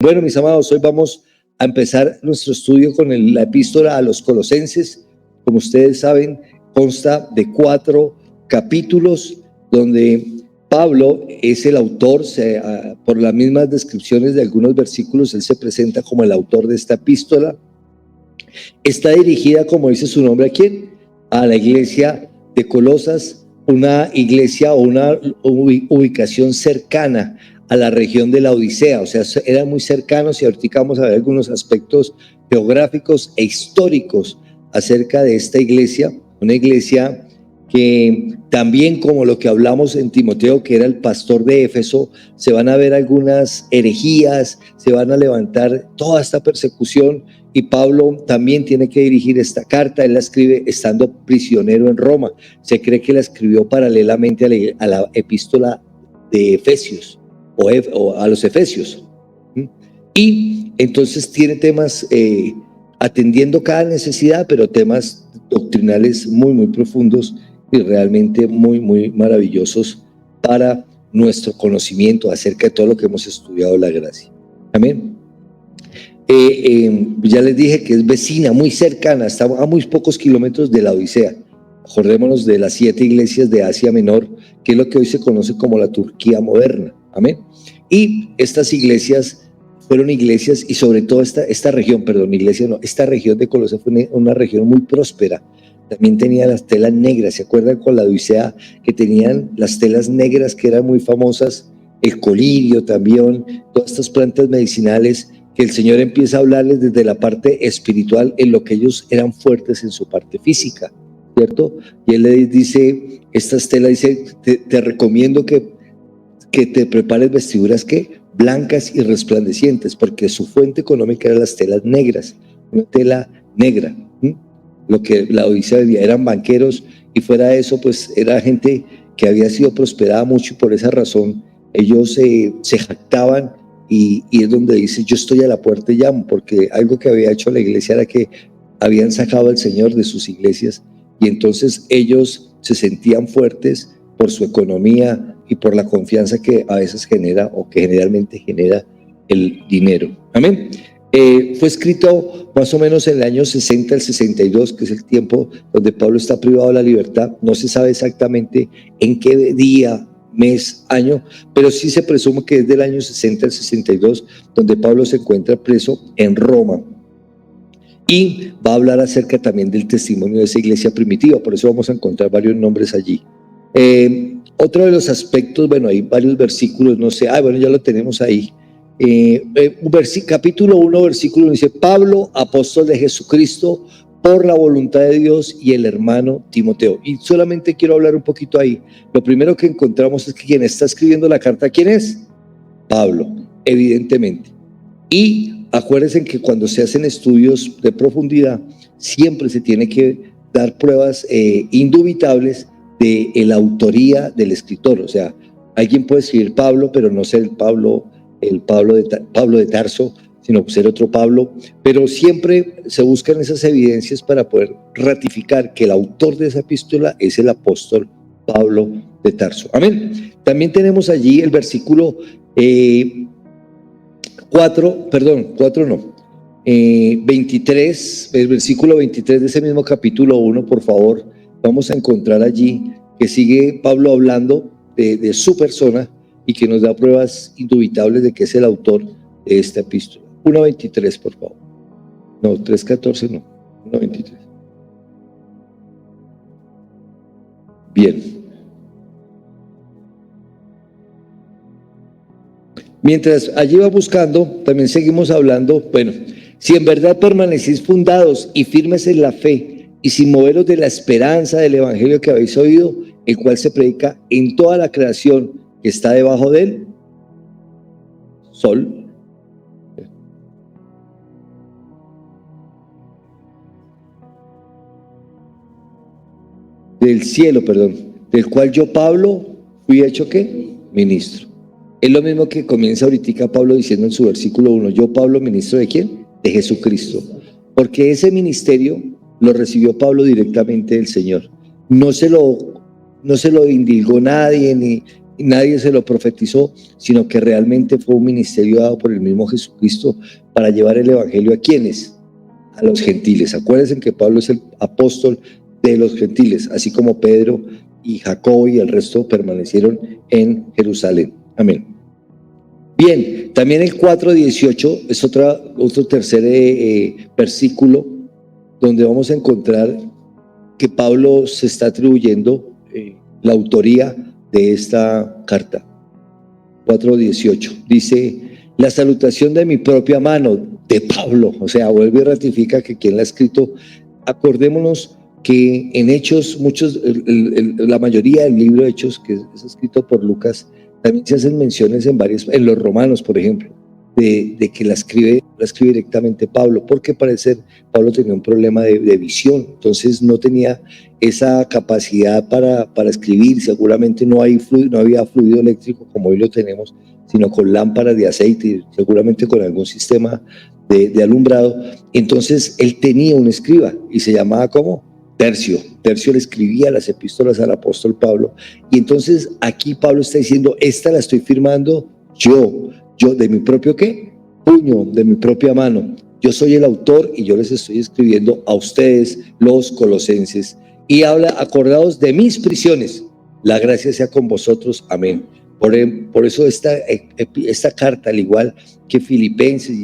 Bueno, mis amados, hoy vamos a empezar nuestro estudio con la epístola a los Colosenses. Como ustedes saben, consta de 4 capítulos donde Pablo es el autor. Por las mismas descripciones de algunos versículos, él se presenta como el autor de esta epístola. Está dirigida, como dice su nombre, ¿a quién? A la iglesia de Colosas, una iglesia o una ubicación cercana a la región de la Odisea, o sea, eran muy cercanos, y ahorita vamos a ver algunos aspectos geográficos e históricos acerca de esta iglesia, una iglesia que también, como lo que hablamos en Timoteo, que era el pastor de Éfeso, se van a ver algunas herejías, se van a levantar toda esta persecución, y Pablo también tiene que dirigir esta carta. Él la escribe estando prisionero en Roma. Se cree que la escribió paralelamente a la epístola de Efesios o a los Efesios. Y entonces tiene temas atendiendo cada necesidad, pero temas doctrinales muy, muy profundos y realmente muy, muy maravillosos para nuestro conocimiento acerca de todo lo que hemos estudiado la gracia. Amén. Ya les dije que es vecina, muy cercana, está a muy pocos kilómetros de la Odisea. Acordémonos de las 7 iglesias de Asia Menor, que es lo que hoy se conoce como la Turquía moderna. Amén. Y estas iglesias fueron iglesias, y sobre todo esta región de Colosas fue una región muy próspera. También tenía las telas negras. ¿Se acuerdan con la Odisea que tenían las telas negras que eran muy famosas? El colirio también, todas estas plantas medicinales que el Señor empieza a hablarles desde la parte espiritual, en lo que ellos eran fuertes en su parte física, ¿cierto? Y Él les dice, estas telas, dice, te recomiendo que te prepares vestiduras blancas y resplandecientes, porque su fuente económica eran las telas negras, una tela negra. Lo que la Odisea eran banqueros, y fuera de eso, pues era gente que había sido prosperada mucho, y por esa razón ellos se jactaban. Y es donde dice, yo estoy a la puerta y llamo, porque algo que había hecho la iglesia era que habían sacado al Señor de sus iglesias, y entonces ellos se sentían fuertes por su economía y por la confianza que a veces genera, o que generalmente genera, el dinero. Amén. Fue escrito más o menos en el año 60 al 62, que es el tiempo donde Pablo está privado de la libertad. No se sabe exactamente en qué día, mes, año, pero sí se presume que es del año 60 al 62, donde Pablo se encuentra preso en Roma, y va a hablar acerca también del testimonio de esa iglesia primitiva. Por eso vamos a encontrar varios nombres allí. Otro de los aspectos, bueno, hay varios versículos, no sé, bueno, ya lo tenemos ahí. Capítulo 1, versículo 1 dice: Pablo, apóstol de Jesucristo, por la voluntad de Dios, y el hermano Timoteo. Y solamente quiero hablar un poquito ahí. Lo primero que encontramos es que quien está escribiendo la carta, ¿quién es? Pablo, evidentemente. Y acuérdense que cuando se hacen estudios de profundidad, siempre se tiene que dar pruebas indubitables de la autoría del escritor. O sea, alguien puede escribir Pablo, pero no ser Pablo de Tarso, sino ser otro Pablo, pero siempre se buscan esas evidencias para poder ratificar que el autor de esa epístola es el apóstol Pablo de Tarso. Amén. También tenemos allí el versículo 23, el versículo 23 de ese mismo capítulo 1, por favor. Vamos a encontrar allí que sigue Pablo hablando de su persona, y que nos da pruebas indubitables de que es el autor de esta epístola. 1:23, por favor. No, 3:14 no, 1:23. Bien. Mientras allí va buscando, también seguimos hablando. Bueno, si en verdad permanecéis fundados y firmes en la fe, y sin moveros de la esperanza del evangelio que habéis oído, el cual se predica en toda la creación, que está debajo del sol. Del cielo, del cual yo, Pablo, fui hecho ¿qué? Ministro. Es lo mismo que comienza ahorita Pablo diciendo en su versículo 1, yo, Pablo, ministro ¿de quién? De Jesucristo. Porque ese ministerio lo recibió Pablo directamente del Señor. No se lo indilgó nadie, nadie se lo profetizó, sino que realmente fue un ministerio dado por el mismo Jesucristo para llevar el evangelio ¿a quiénes? A los gentiles. Acuérdense que Pablo es el apóstol de los gentiles, así como Pedro y Jacobo y el resto permanecieron en Jerusalén. Amén. Bien, también el 4:18 es otro tercer versículo donde vamos a encontrar que Pablo se está atribuyendo la autoría de esta carta. 4:18 dice: la salutación de mi propia mano, de Pablo. O sea, vuelve y ratifica que quien la ha escrito. Acordémonos que en Hechos, la mayoría del libro de Hechos, que es escrito por Lucas, también se hacen menciones en los Romanos, por ejemplo, de que la escribe directamente Pablo, porque parece Pablo tenía un problema de visión, entonces no tenía esa capacidad para escribir. Seguramente no había fluido eléctrico como hoy lo tenemos, sino con lámparas de aceite, seguramente con algún sistema de alumbrado. Entonces él tenía un escriba y se llamaba ¿cómo? Tercio le escribía las epístolas al apóstol Pablo. Y entonces aquí Pablo está diciendo: esta la estoy firmando yo de mi propio ¿qué? Puño, de mi propia mano. Yo soy el autor y yo les estoy escribiendo a ustedes, los colosenses. Y habla: acordaos de mis prisiones, la gracia sea con vosotros, amén. Por eso esta carta, al igual que Filipenses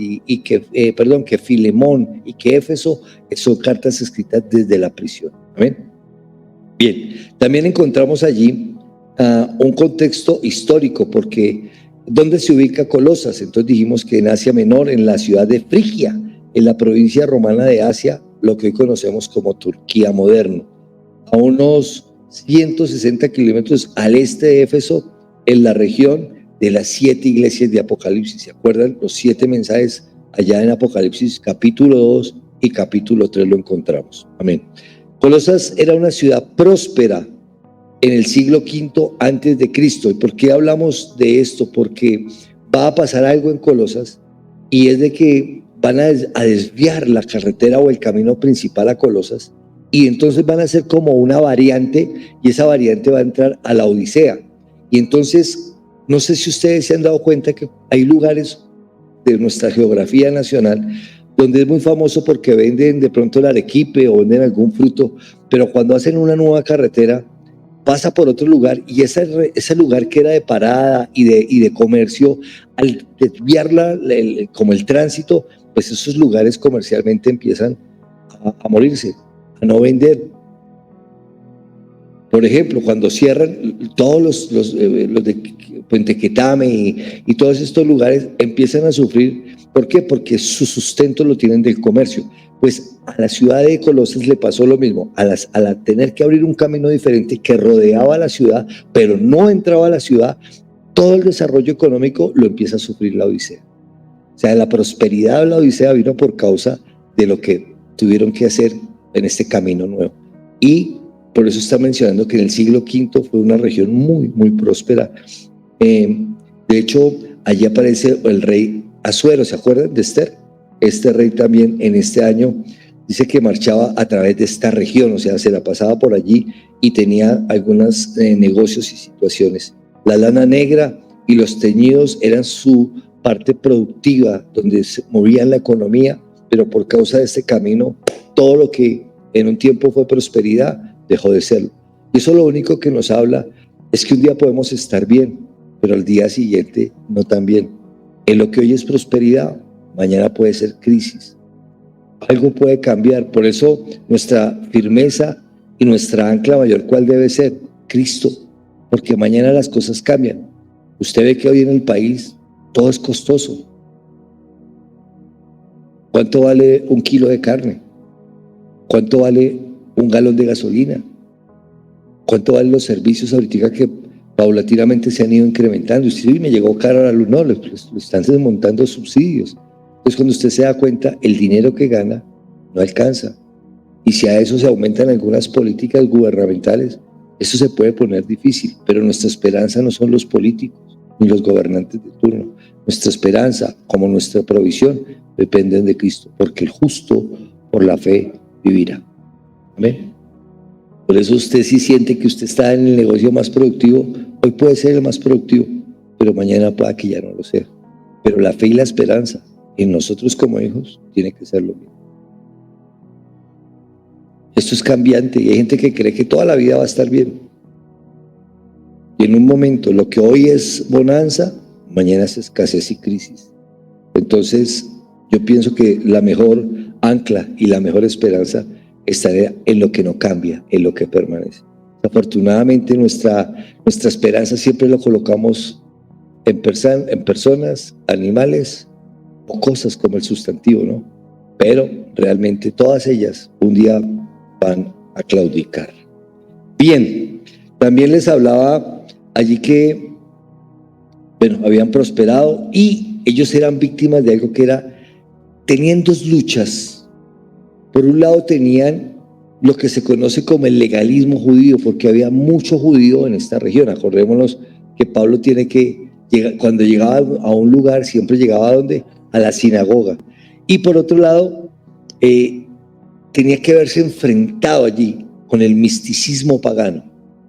que Filemón y que Éfeso, son cartas escritas desde la prisión, amén. Bien, también encontramos allí un contexto histórico, porque ¿dónde se ubica Colosas? Entonces dijimos que en Asia Menor, en la ciudad de Frigia, en la provincia romana de Asia, lo que hoy conocemos como Turquía moderno, a unos 160 kilómetros al este de Éfeso, en la región de las 7 iglesias de Apocalipsis. ¿Se acuerdan? Los 7 mensajes allá en Apocalipsis capítulo 2 y capítulo 3 lo encontramos. Amén. Colosas era una ciudad próspera en el siglo V antes de Cristo. ¿Y por qué hablamos de esto? Porque va a pasar algo en Colosas, y es de que van a desviar la carretera o el camino principal a Colosas, y entonces van a ser como una variante, y esa variante va a entrar a la Odisea. Y entonces, no sé si ustedes se han dado cuenta que hay lugares de nuestra geografía nacional donde es muy famoso porque venden de pronto el arequipe o venden algún fruto, pero cuando hacen una nueva carretera pasa por otro lugar, y ese lugar que era de parada y de comercio, al desviarla como el tránsito, pues esos lugares comercialmente empiezan a morirse, a no vender. Por ejemplo, cuando cierran todos los de Puente Quetame y todos estos lugares empiezan a sufrir. ¿Por qué? Porque su sustento lo tienen del comercio. Pues a la ciudad de Colosas le pasó lo mismo. Al tener que abrir un camino diferente que rodeaba la ciudad, pero no entraba a la ciudad, todo el desarrollo económico lo empieza a sufrir la Odisea. O sea, la prosperidad de la Odisea vino por causa de lo que tuvieron que hacer en este camino nuevo. Y por eso está mencionando que en el siglo V fue una región muy, muy próspera. De hecho, allí aparece el rey Asuero. ¿Se acuerdan de Esther? Este rey también en este año dice que marchaba a través de esta región, o sea, se la pasaba por allí y tenía algunos negocios y situaciones. La lana negra y los teñidos eran su parte productiva, donde se movía la economía, pero por causa de este camino, todo lo que en un tiempo fue prosperidad dejó de serlo. Y eso lo único que nos habla es que un día podemos estar bien, pero al día siguiente no tan bien. En lo que hoy es prosperidad, mañana puede ser crisis. Algo puede cambiar. Por eso nuestra firmeza y nuestra ancla mayor, ¿cuál debe ser? Cristo. Porque mañana las cosas cambian. Usted ve que hoy en el país todo es costoso. ¿Cuánto vale un kilo de carne? ¿Cuánto vale un galón de gasolina? ¿Cuánto valen los servicios ahorita que paulatinamente se han ido incrementando? Y si me llegó caro la luz, no, le están desmontando subsidios. Entonces, cuando usted se da cuenta, el dinero que gana no alcanza. Y si a eso se aumentan algunas políticas gubernamentales, eso se puede poner difícil. Pero nuestra esperanza no son los políticos ni los gobernantes de turno. Nuestra esperanza, como nuestra provisión, dependen de Cristo, porque el justo por la fe vivirá. Amén. Por eso usted, si siente que usted está en el negocio más productivo, Hoy puede ser el más productivo, pero mañana pueda que ya no lo sea. Pero la fe y la esperanza en nosotros como hijos tiene que ser lo mismo. Esto es cambiante y hay gente que cree que toda la vida va a estar bien. Y en un momento, lo que hoy es bonanza, mañana es escasez y crisis. Entonces, yo pienso que la mejor ancla y la mejor esperanza está en lo que no cambia, en lo que permanece. Afortunadamente, nuestra esperanza siempre lo colocamos en personas, animales o cosas como el sustantivo, ¿no? Pero realmente todas ellas un día van a claudicar. Bien, también les hablaba allí que, bueno, habían prosperado y ellos eran víctimas de algo que era, tenían dos luchas. Por un lado tenían lo que se conoce como el legalismo judío, porque había mucho judío en esta región. Acordémonos que Pablo tiene que llegar, cuando llegaba a un lugar, siempre llegaba a ¿dónde? A la sinagoga. Y por otro lado, tenía que haberse enfrentado allí con el misticismo pagano.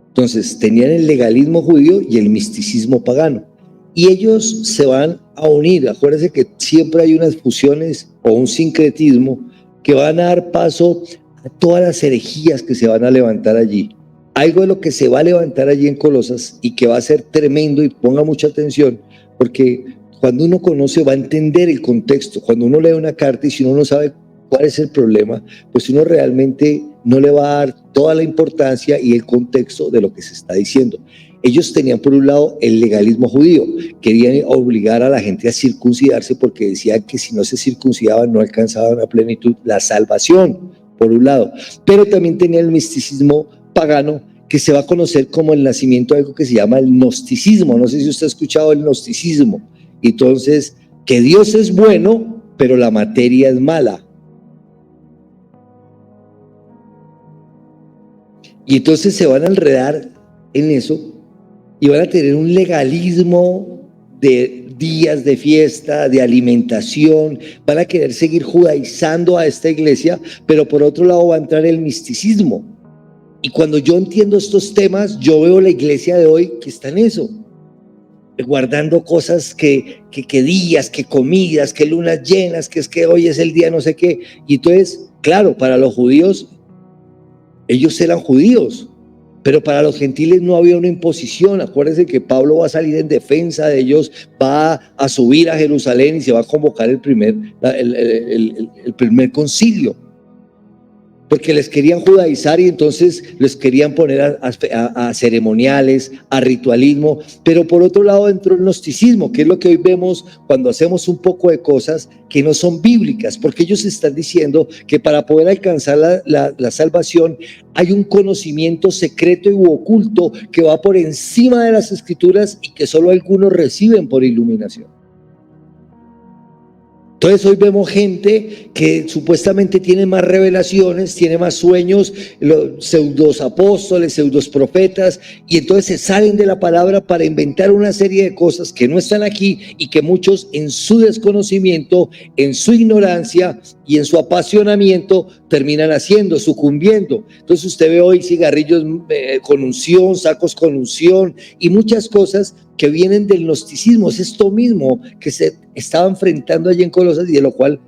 Entonces, tenían el legalismo judío y el misticismo pagano. Y ellos se van a unir. Acuérdense que siempre hay unas fusiones o un sincretismo que van a dar paso a todas las herejías que se van a levantar allí. Algo de lo que se va a levantar allí en Colosas y que va a ser tremendo, y ponga mucha atención, porque cuando uno conoce va a entender el contexto. Cuando uno lee una carta y si uno no sabe cuál es el problema, pues uno realmente no le va a dar toda la importancia y el contexto de lo que se está diciendo. Ellos tenían por un lado el legalismo judío, querían obligar a la gente a circuncidarse porque decían que si no se circuncidaban no alcanzaban a plenitud la salvación, por un lado. Pero también tenía el misticismo pagano, que se va a conocer como el nacimiento de algo que se llama el gnosticismo. No sé si usted ha escuchado el gnosticismo. Entonces, que Dios es bueno, pero la materia es mala. Y entonces se van a enredar en eso y van a tener un legalismo de días de fiesta, de alimentación, van a querer seguir judaizando a esta iglesia, pero por otro lado va a entrar el misticismo. Y cuando yo entiendo estos temas, yo veo la iglesia de hoy que está en eso, guardando cosas que días, que comidas, que lunas llenas, que es que hoy es el día no sé qué. Y entonces, claro, para los judíos, ellos eran judíos, pero para los gentiles no había una imposición. Acuérdense que Pablo va a salir en defensa de ellos, va a subir a Jerusalén y se va a convocar el primer concilio, porque les querían judaizar y entonces les querían poner a ceremoniales, a ritualismo, pero por otro lado entró el gnosticismo, que es lo que hoy vemos cuando hacemos un poco de cosas que no son bíblicas, porque ellos están diciendo que para poder alcanzar la salvación hay un conocimiento secreto y oculto que va por encima de las escrituras y que solo algunos reciben por iluminación. Entonces hoy vemos gente que supuestamente tiene más revelaciones, tiene más sueños, los pseudos apóstoles, pseudos profetas, y entonces se salen de la palabra para inventar una serie de cosas que no están aquí y que muchos en su desconocimiento, en su ignorancia y en su apasionamiento terminan haciendo, sucumbiendo. Entonces usted ve hoy cigarrillos con unción, sacos con unción y muchas cosas que vienen del gnosticismo. Es esto mismo que se estaba enfrentando allí en Colosas y de lo cual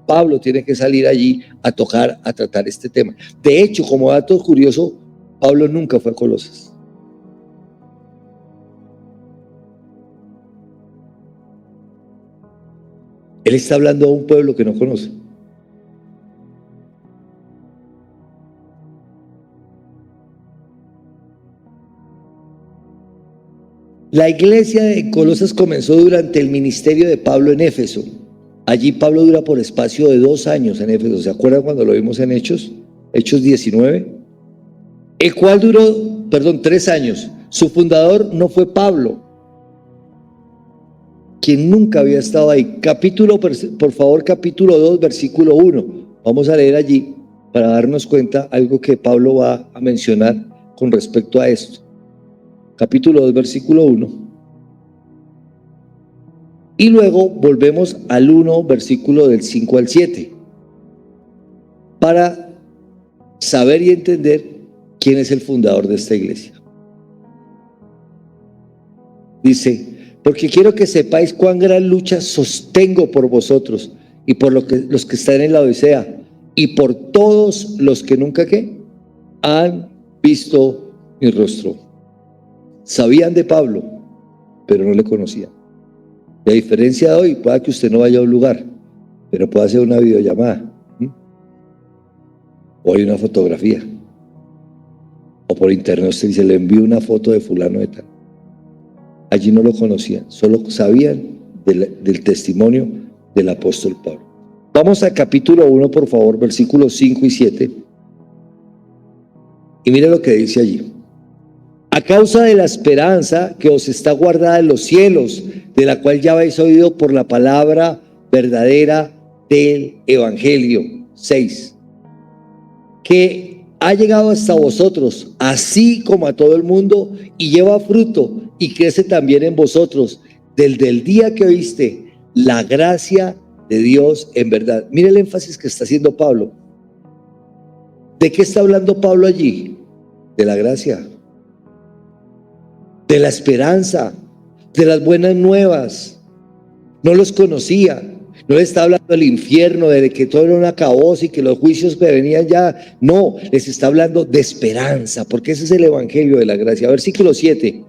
Pablo tiene que salir allí a tratar este tema. De hecho, como dato curioso, Pablo nunca fue a Colosas. Él está hablando a un pueblo que no conoce. La iglesia de Colosas comenzó durante el ministerio de Pablo en Éfeso. Allí Pablo dura por espacio de 2 años en Éfeso. ¿Se acuerdan cuando lo vimos en Hechos? Hechos 19. El cual duró, 3 años. Su fundador no fue Pablo, quien nunca había estado ahí. Por favor, capítulo 2, versículo 1. Vamos a leer allí para darnos cuenta algo que Pablo va a mencionar con respecto a esto. Capítulo 2, versículo 1. Y luego volvemos al 1, versículo del 5 al 7, para saber y entender quién es el fundador de esta iglesia. Dice, porque quiero que sepáis cuán gran lucha sostengo por vosotros y por los que están en la Odisea y por todos los que nunca ¿qué? Han visto mi rostro. Sabían de Pablo, pero no le conocían. Y a diferencia de hoy, pueda que usted no vaya a un lugar, pero puede hacer una videollamada, o hay una fotografía, o por internet usted dice, le envío una foto de fulano de tal. Allí no lo conocían, solo sabían del testimonio del apóstol Pablo. Vamos al capítulo 1, por favor, versículos 5 y 7. Y mire lo que dice allí. A causa de la esperanza que os está guardada en los cielos, de la cual ya habéis oído por la palabra verdadera del evangelio. 6. Que ha llegado hasta vosotros, así como a todo el mundo, y lleva fruto y crece también en vosotros, desde el día que oíste la gracia de Dios en verdad. Mire el énfasis que está haciendo Pablo. ¿De qué está hablando Pablo allí? De la gracia, de la esperanza, de las buenas nuevas. No los conocía, no les está hablando del infierno, de que todo era un acabose y que los juicios que venían ya. No, les está hablando de esperanza, porque ese es el evangelio de la gracia. Versículo 7.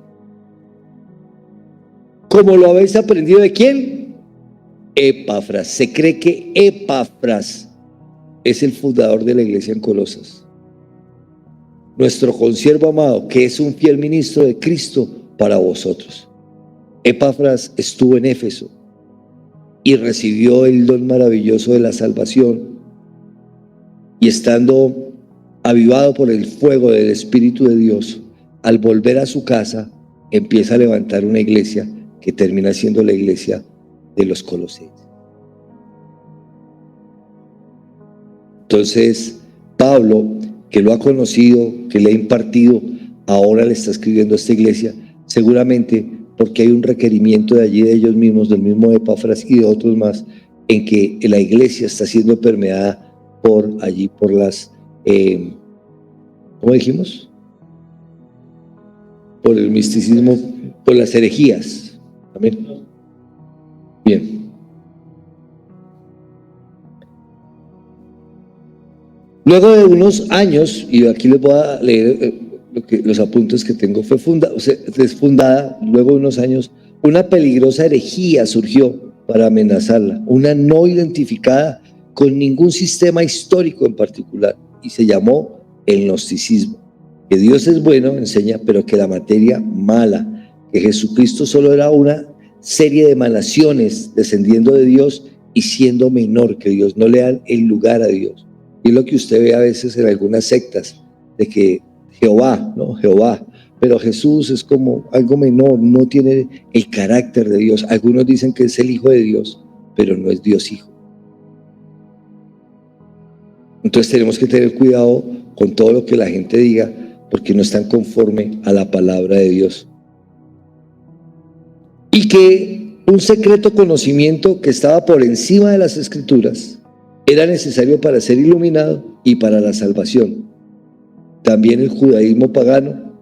¿Cómo lo habéis aprendido de quién? Epafras. Se cree que Epafras es el fundador de la iglesia en Colosas, nuestro consiervo amado, que es un fiel ministro de Cristo para vosotros. Epafras estuvo en Éfeso y recibió el don maravilloso de la salvación, y estando avivado por el fuego del Espíritu de Dios, al volver a su casa empieza a levantar una iglesia que termina siendo la iglesia de los Colosenses. Entonces Pablo, que lo ha conocido, que le ha impartido, ahora le está escribiendo a esta iglesia, seguramente porque hay un requerimiento de allí, de ellos mismos, del mismo Epafras y de otros más, en que la iglesia está siendo permeada por allí, por las, ¿cómo dijimos? Por el misticismo, por las herejías. Amén. Bien. Luego de unos años, y aquí les voy a leer los apuntes que tengo, fue fundada, luego de unos años, una peligrosa herejía surgió para amenazarla, una no identificada con ningún sistema histórico en particular, y se llamó el gnosticismo. Que Dios es bueno, enseña, pero que la materia mala, que Jesucristo solo era una serie de emanaciones descendiendo de Dios y siendo menor que Dios, no le dan el lugar a Dios. Y es lo que usted ve a veces en algunas sectas, de que Jehová, pero Jesús es como algo menor, no tiene el carácter de Dios. Algunos dicen que es el Hijo de Dios, pero no es Dios Hijo. Entonces tenemos que tener cuidado con todo lo que la gente diga, porque no están conforme a la palabra de Dios. Y que un secreto conocimiento que estaba por encima de las Escrituras era necesario para ser iluminado y para la salvación. También el judaísmo pagano,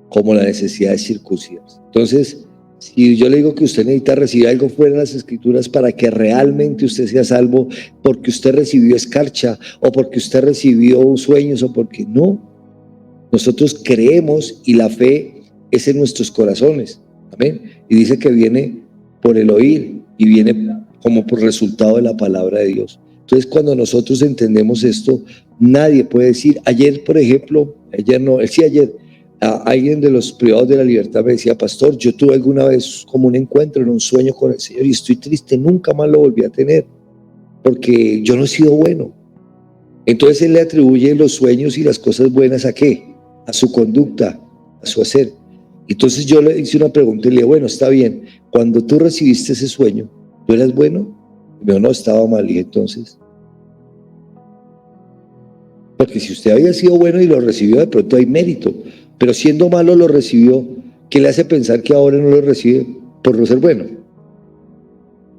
como la necesidad de circuncidarse. Entonces, si yo le digo que usted necesita recibir algo fuera de las Escrituras para que realmente usted sea salvo, porque usted recibió escarcha, o porque usted recibió sueños, o porque no, nosotros creemos y la fe es en nuestros corazones. Amén. Y dice que viene por el oír y viene como por resultado de la palabra de Dios. Entonces, cuando nosotros entendemos esto, nadie puede decir, ayer, por ejemplo, ayer, alguien de los privados de la libertad me decía, pastor, yo tuve alguna vez como un encuentro en un sueño con el Señor y estoy triste, nunca más lo volví a tener, porque yo no he sido bueno. Entonces él le atribuye los sueños y las cosas buenas ¿a qué? A su conducta, a su hacer. Entonces yo le hice una pregunta y le dije, bueno, está bien, cuando tú recibiste ese sueño, ¿tú eras bueno? Y me dijo, no, estaba mal. Y dije, entonces, porque si usted había sido bueno y lo recibió, de pronto hay mérito, pero siendo malo lo recibió, ¿qué le hace pensar que ahora no lo recibe por no ser bueno?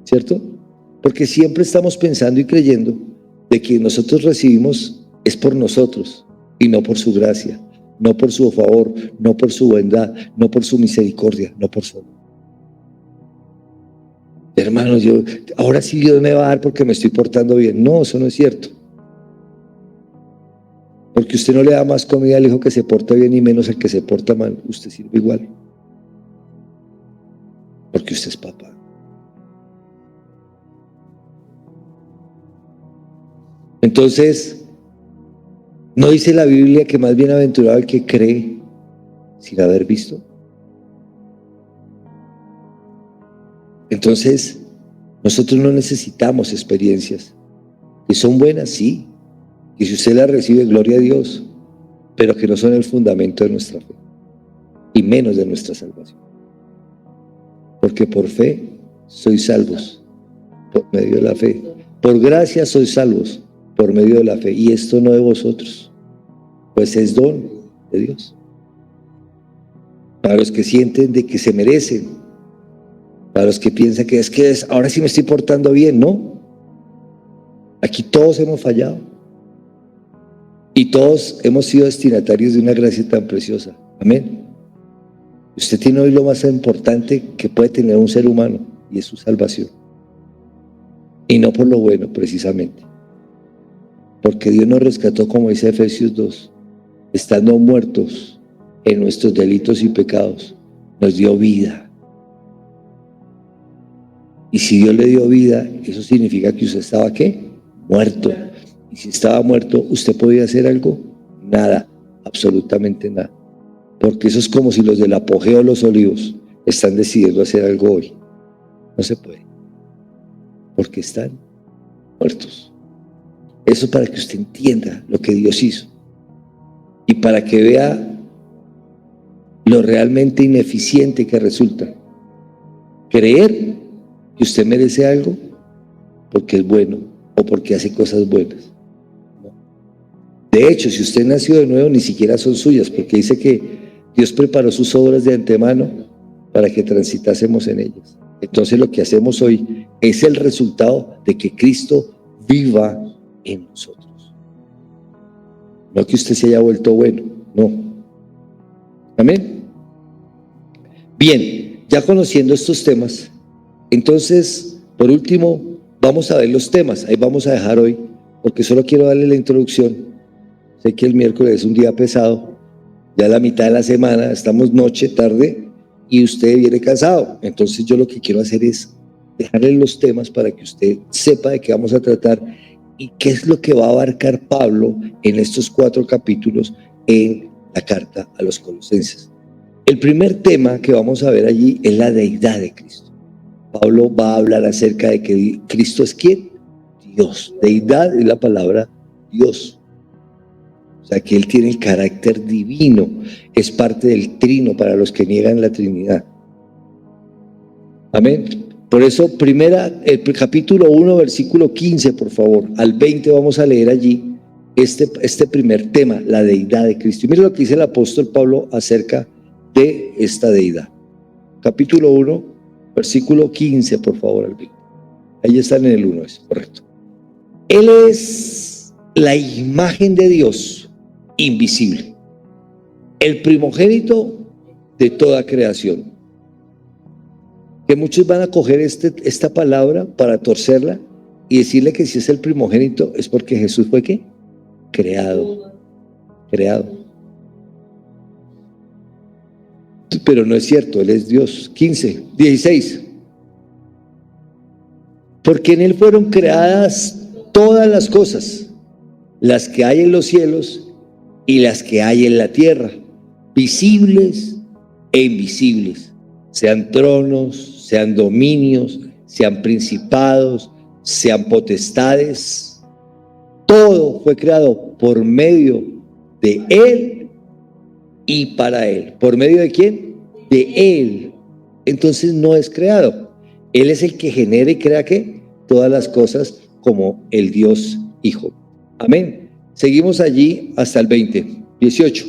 ¿Cierto? Porque siempre estamos pensando y creyendo de que nosotros recibimos es por nosotros y no por su gracia, no por su favor, no por su bondad, no por su misericordia, no por su amor. Hermano, ahora sí Dios me va a dar porque me estoy portando bien. No, eso no es cierto. Porque usted no le da más comida al hijo que se porta bien y menos al que se porta mal. Usted sirve igual. Porque usted es papá. Entonces, ¿no dice la Biblia que más bienaventurado el que cree sin haber visto? Entonces, nosotros no necesitamos experiencias. Que son buenas, sí. Y si usted las recibe, gloria a Dios. Pero que no son el fundamento de nuestra fe. Y menos de nuestra salvación. Porque por fe sois salvos. Por medio de la fe. Por gracia sois salvos. Por medio de la fe. Y esto no de vosotros. Pues es don de Dios. Para los que sienten de que se merecen. Para los que piensan que ahora sí me estoy portando bien. No. Aquí todos hemos fallado. Y todos hemos sido destinatarios de una gracia tan preciosa. Amén. Usted tiene hoy lo más importante que puede tener un ser humano, y es su salvación. Y no por lo bueno, precisamente. Porque Dios nos rescató, como dice Efesios 2, estando muertos en nuestros delitos y pecados, nos dio vida. Y si Dios le dio vida, eso significa que usted estaba, ¿qué? Muerto. Y si estaba muerto, ¿usted podía hacer algo? Nada, absolutamente nada. Porque eso es como si los del apogeo de los olivos están decidiendo hacer algo hoy. No se puede. Porque están muertos. Eso para que usted entienda lo que Dios hizo. Y para que vea lo realmente ineficiente que resulta. Creer que usted merece algo porque es bueno o porque hace cosas buenas. De hecho, si usted nació de nuevo, ni siquiera son suyas, porque dice que Dios preparó sus obras de antemano para que transitásemos en ellas. Entonces lo que hacemos hoy es el resultado de que Cristo viva en nosotros. No que usted se haya vuelto bueno, no. Amén. Bien, ya conociendo estos temas, entonces, por último, vamos a ver los temas. Ahí vamos a dejar hoy, porque solo quiero darle la introducción. Sé que el miércoles es un día pesado, ya la mitad de la semana, estamos noche, tarde, y usted viene cansado. Entonces yo lo que quiero hacer es dejarle los temas para que usted sepa de qué vamos a tratar y qué es lo que va a abarcar Pablo en estos 4 capítulos en la carta a los Colosenses. El primer tema que vamos a ver allí es la deidad de Cristo. Pablo va a hablar acerca de que Cristo es ¿quién? Dios. Deidad es la palabra Dios. O sea, que Él tiene el carácter divino, es parte del trino para los que niegan la Trinidad. Amén. Por eso, el capítulo 1, versículo 15, por favor, al 20 vamos a leer allí este primer tema, la deidad de Cristo. Y mire lo que dice el apóstol Pablo acerca de esta deidad. Capítulo 1, versículo 15, por favor, al 20. Ahí están en el 1, es correcto. Él es la imagen de Dios invisible, el primogénito de toda creación. Que muchos van a coger esta palabra para torcerla y decirle que si es el primogénito es porque Jesús fue ¿qué? Creado. Pero no es cierto, Él es Dios. 16. Porque en Él fueron creadas todas las cosas, las que hay en los cielos y las que hay en la tierra, visibles e invisibles, sean tronos, sean dominios, sean principados, sean potestades. Todo fue creado por medio de Él y para Él. ¿Por medio de quién? De Él. Entonces no es creado. Él es el que genera y crea ¿qué? Todas las cosas como el Dios Hijo. Amén. Seguimos allí hasta el 18.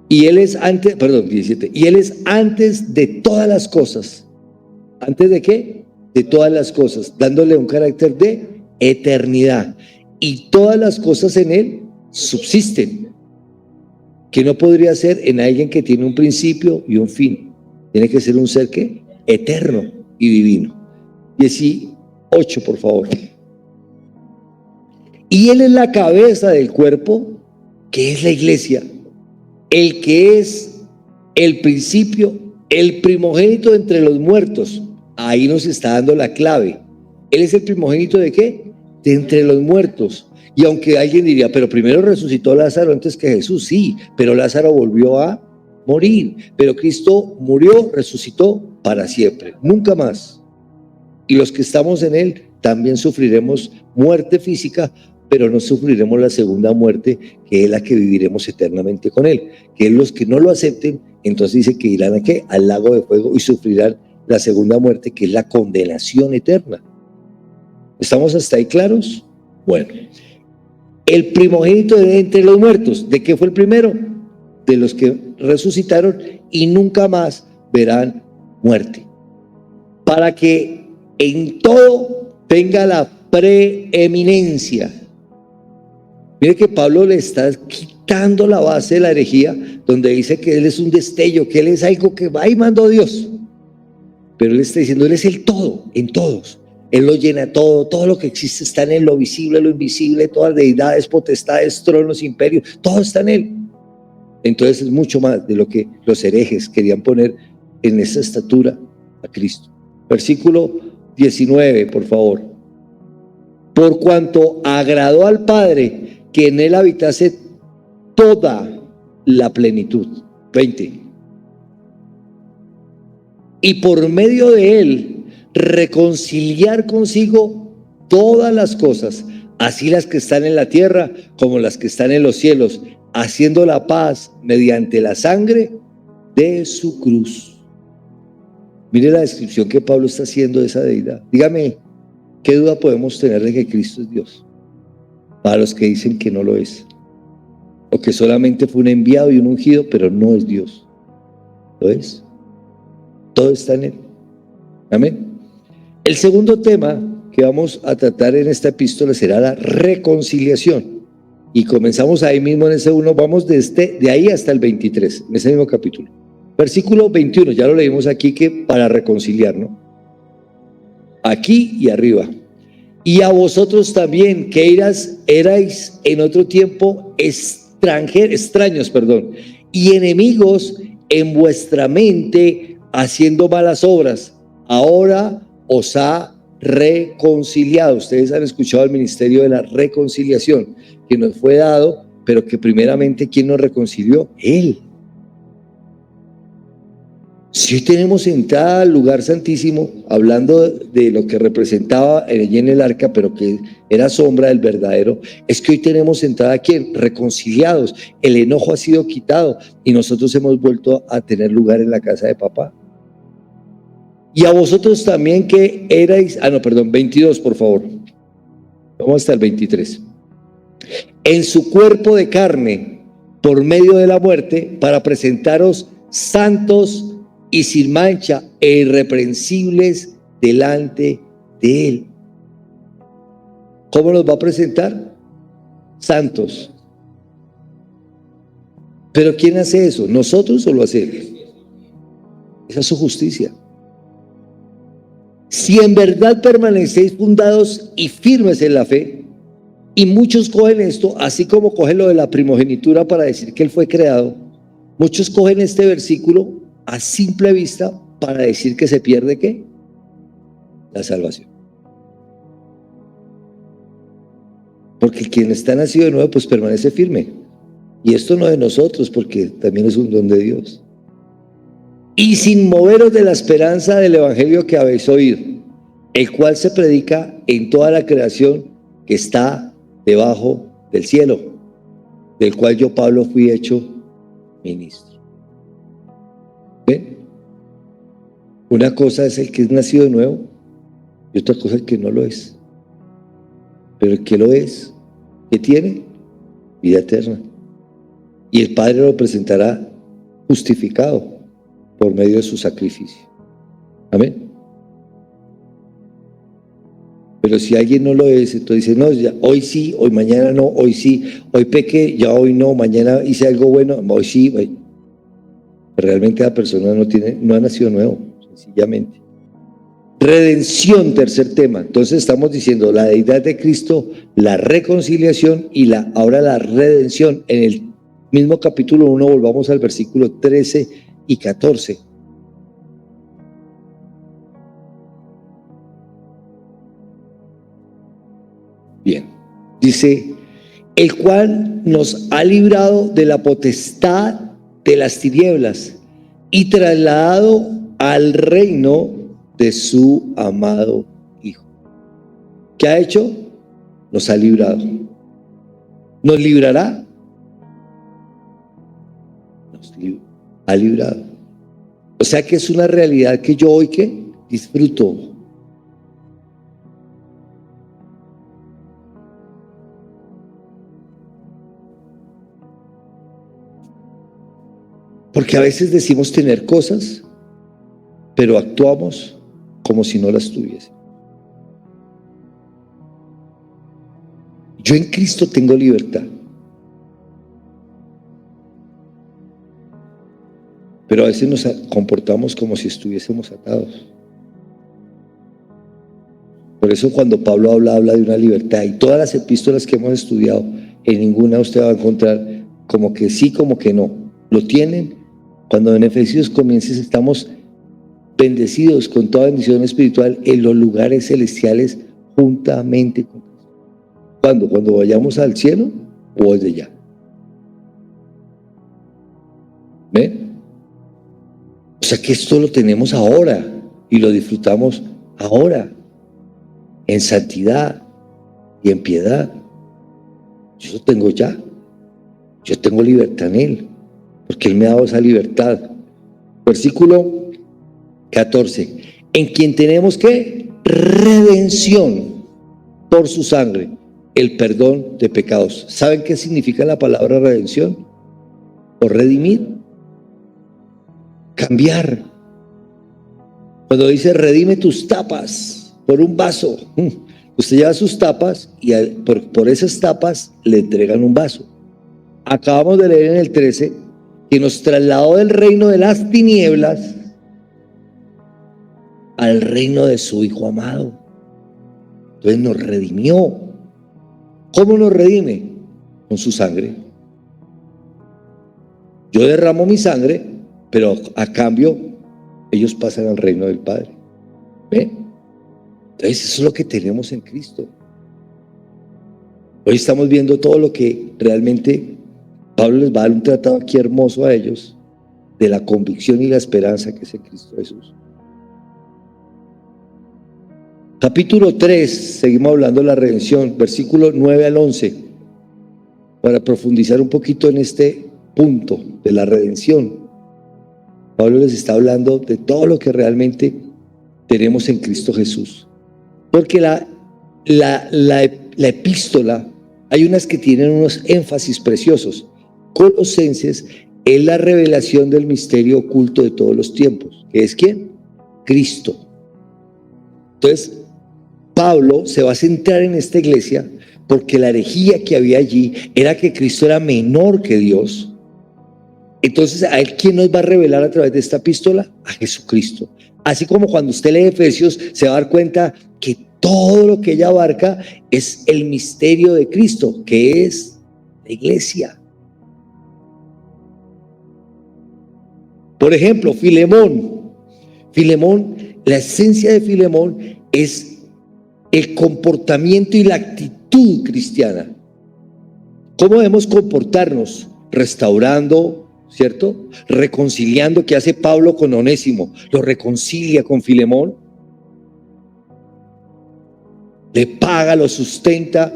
Y Él es 17. Y Él es antes de todas las cosas. ¿Antes de qué? De todas las cosas, dándole un carácter de eternidad. Y todas las cosas en Él subsisten. Que no podría ser en alguien que tiene un principio y un fin. Tiene que ser un ser ¿qué? Eterno y divino. 18, por favor. Y Él es la cabeza del cuerpo, que es la iglesia, el que es el principio, el primogénito entre los muertos. Ahí nos está dando la clave. Él es el primogénito ¿de qué? De entre los muertos. Y aunque alguien diría, pero primero resucitó Lázaro antes que Jesús, sí, pero Lázaro volvió a morir. Pero Cristo murió, resucitó para siempre, nunca más. Y los que estamos en Él también sufriremos muerte física, pero no sufriremos la segunda muerte, que es la que viviremos eternamente con Él. Que es los que no lo acepten, entonces dice que irán ¿a qué? Al lago de fuego y sufrirán la segunda muerte, que es la condenación eterna. ¿Estamos hasta ahí claros? Bueno, el primogénito de entre los muertos, ¿de qué fue el primero? De los que resucitaron y nunca más verán muerte. Para que en todo tenga la preeminencia. Mire que Pablo le está quitando la base de la herejía, donde dice que Él es un destello, que Él es algo que va y mandó Dios. Pero Él está diciendo, Él es el todo, en todos. Él lo llena todo, todo lo que existe está en Él, lo visible, lo invisible, todas las deidades, potestades, tronos, imperios, todo está en Él. Entonces es mucho más de lo que los herejes querían poner en esa estatura a Cristo. Versículo 19, por favor. Por cuanto agradó al Padre que en Él habitase toda la plenitud. 20. Y por medio de Él reconciliar consigo todas las cosas, así las que están en la tierra como las que están en los cielos, haciendo la paz mediante la sangre de su cruz. Mire la descripción que Pablo está haciendo de esa deidad. Dígame, ¿qué duda podemos tener de que Cristo es Dios? Para los que dicen que no lo es, o que solamente fue un enviado y un ungido, pero no es Dios. ¿Lo es? Todo está en Él. Amén. El segundo tema que vamos a tratar en esta epístola será la reconciliación. Y comenzamos ahí mismo en ese 1, vamos de ahí hasta el 23, en ese mismo capítulo. Versículo 21, ya lo leímos aquí, que para reconciliar, ¿no? Aquí y arriba. Y a vosotros también, que erais en otro tiempo extraños, y enemigos en vuestra mente, haciendo malas obras, ahora os ha reconciliado. Ustedes han escuchado el ministerio de la reconciliación que nos fue dado, pero que primeramente, ¿quién nos reconcilió? Él. Si hoy tenemos entrada al lugar santísimo, hablando de lo que representaba allí en el arca, pero que era sombra del verdadero, es que hoy tenemos entrada ¿a quién? Reconciliados. El enojo ha sido quitado y nosotros hemos vuelto a tener lugar en la casa de papá. Y a vosotros también que erais, 22, por favor. Vamos hasta el 23. En su cuerpo de carne, por medio de la muerte, para presentaros santos y sin mancha e irreprensibles delante de Él. ¿Cómo nos va a presentar? Santos. ¿Pero quién hace eso? ¿Nosotros o lo hace Él? Esa es su justicia. Si en verdad permanecéis fundados y firmes en la fe, y muchos cogen esto, así como cogen lo de la primogenitura para decir que Él fue creado, muchos cogen este versículo a simple vista para decir que se pierde ¿qué? La salvación. Porque quien está nacido de nuevo pues permanece firme. Y esto no de nosotros, porque también es un don de Dios. Y sin moveros de la esperanza del evangelio que habéis oído, el cual se predica en toda la creación que está debajo del cielo, del cual yo, Pablo, fui hecho ministro. ¿Ven? Una cosa es el que es nacido de nuevo y otra cosa es el que no lo es. Pero el que lo es, ¿qué tiene? Vida eterna. Y el Padre lo presentará justificado por medio de su sacrificio. Amén. Pero si alguien no lo es, entonces dice, no, ya, hoy sí, hoy mañana no, hoy sí, hoy pequé, ya hoy no, mañana hice algo bueno, hoy sí. Hoy. Realmente la persona no ha nacido nuevo, sencillamente. Redención, tercer tema. Entonces estamos diciendo la deidad de Cristo, la reconciliación y ahora la redención. En el mismo capítulo 1 volvamos al versículo 13 y 14. Bien, dice, el cual nos ha librado de la potestad de las tinieblas y trasladado al reino de su amado Hijo. ¿Qué ha hecho? Nos ha librado. ¿Nos librará? Nos ha librado. O sea que es una realidad que yo hoy que disfruto. Porque a veces decimos tener cosas, pero actuamos como si no las tuviese. Yo en Cristo tengo libertad. Pero a veces nos comportamos como si estuviésemos atados. Por eso cuando Pablo habla de una libertad, y todas las epístolas que hemos estudiado, en ninguna usted va a encontrar como que sí, como que no. Lo tienen. Cuando en Efesios comiences, estamos bendecidos con toda bendición espiritual en los lugares celestiales juntamente con Cristo. ¿Cuándo? ¿Cuando vayamos al cielo o desde ya? ¿Ven? O sea que esto lo tenemos ahora y lo disfrutamos ahora en santidad y en piedad. Yo lo tengo ya. Yo tengo libertad en Él, porque Él me ha dado esa libertad. Versículo 14. En quien tenemos ¿qué? Redención por su sangre, el perdón de pecados. ¿Saben qué significa la palabra redención? O redimir. Cambiar. Cuando dice redime tus tapas por un vaso, usted lleva sus tapas y por esas tapas le entregan un vaso. Acabamos de leer en el 13 que nos trasladó del reino de las tinieblas al reino de su Hijo amado. Entonces nos redimió. ¿Cómo nos redime? Con su sangre. Yo derramo mi sangre, pero a cambio ellos pasan al reino del Padre. ¿Ven? Entonces eso es lo que tenemos en Cristo. Hoy estamos viendo todo lo que realmente Pablo les va a dar un tratado aquí hermoso a ellos de la convicción y la esperanza que es en Cristo Jesús. Capítulo 3, seguimos hablando de la redención, versículo 9 al 11, para profundizar un poquito en este punto de la redención. Pablo les está hablando de todo lo que realmente tenemos en Cristo Jesús. Porque la epístola, hay unas que tienen unos énfasis preciosos. Colosenses es la revelación del misterio oculto de todos los tiempos. ¿Que es quién? Cristo. Entonces, Pablo se va a centrar en esta iglesia porque la herejía que había allí era que Cristo era menor que Dios. Entonces, ¿a él quién nos va a revelar a través de esta epístola? A Jesucristo. Así como cuando usted lee Efesios, se va a dar cuenta que todo lo que ella abarca es el misterio de Cristo, que es la iglesia. Por ejemplo, Filemón, la esencia de Filemón es el comportamiento y la actitud cristiana. ¿Cómo debemos comportarnos? Restaurando, ¿cierto? Reconciliando, que hace Pablo con Onésimo, lo reconcilia con Filemón, le paga, lo sustenta,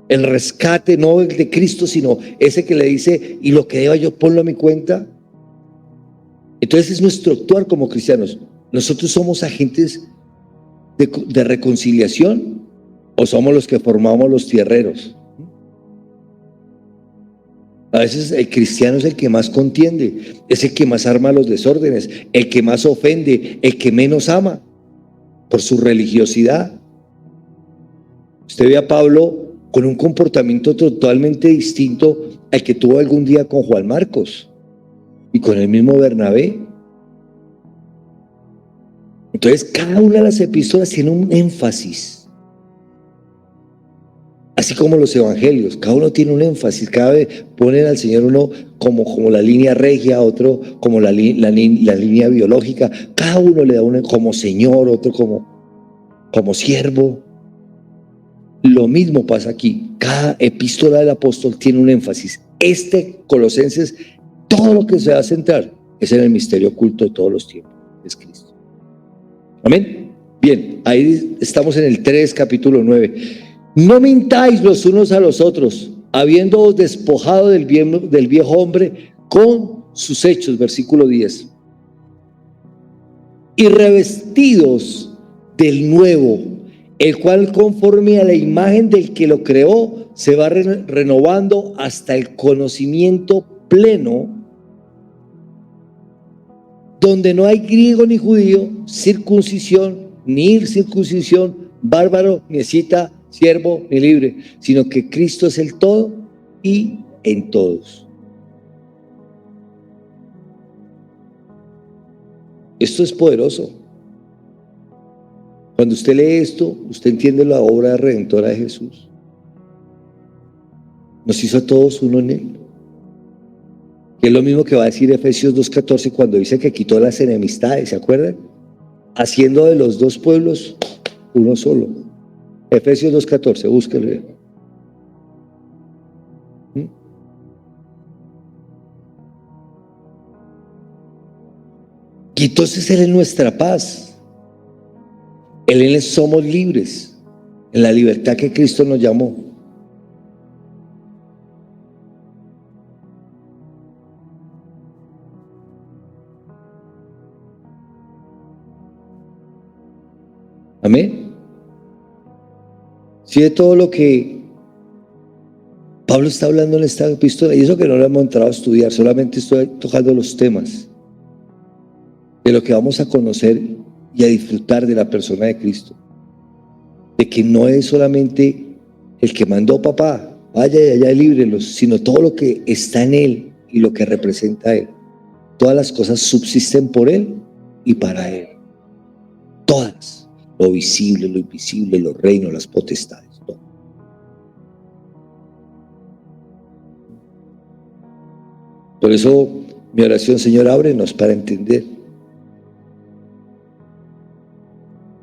el rescate no el de Cristo, sino ese que le dice, y lo que deba yo ponlo a mi cuenta. Entonces es nuestro actuar como cristianos. Nosotros somos agentes de reconciliación o somos los que formamos los tierreros. A veces el cristiano es el que más contiende, es el que más arma los desórdenes, el que más ofende, el que menos ama por su religiosidad. Usted ve a Pablo con un comportamiento totalmente distinto al que tuvo algún día con Juan Marcos y con el mismo Bernabé. Entonces, cada una de las epístolas tiene un énfasis. Así como los evangelios, cada uno tiene un énfasis. Cada vez ponen al Señor uno como la línea regia, otro como la línea biológica. Cada uno le da uno como Señor, otro como siervo. Lo mismo pasa aquí. Cada epístola del apóstol tiene un énfasis. Colosenses, todo lo que se va a centrar es en el misterio oculto de todos los tiempos, es Cristo. Amén. Bien, ahí estamos en el 3, capítulo 9. No mintáis los unos a los otros, habiéndoos despojado del viejo hombre con sus hechos, versículo 10. Y revestidos del nuevo, el cual conforme a la imagen del que lo creó, se va renovando hasta el conocimiento pleno, donde no hay griego ni judío, circuncisión ni incircuncisión, bárbaro ni escita, siervo ni libre, sino que Cristo es el todo y en todos. Esto es poderoso. Cuando usted lee esto, usted entiende la obra redentora de Jesús. Nos hizo a todos uno en Él. Que es lo mismo que va a decir Efesios 2:14 cuando dice que quitó las enemistades, ¿se acuerdan? Haciendo de los dos pueblos uno solo. Efesios 2:14, búsquelo. Y entonces Él es nuestra paz. En Él somos libres, en la libertad que Cristo nos llamó. Amén. Sí, de todo lo que Pablo está hablando en esta epístola, y eso que no lo hemos entrado a estudiar, solamente estoy tocando los temas de lo que vamos a conocer y a disfrutar de la persona de Cristo, de que no es solamente el que mandó papá, vaya y allá líbrelos, sino todo lo que está en Él y lo que representa a Él. Todas las cosas subsisten por Él y para Él. Todas. Lo visible, lo invisible, los reinos, las potestades, todo. Por eso mi oración, Señor, ábrenos para entender.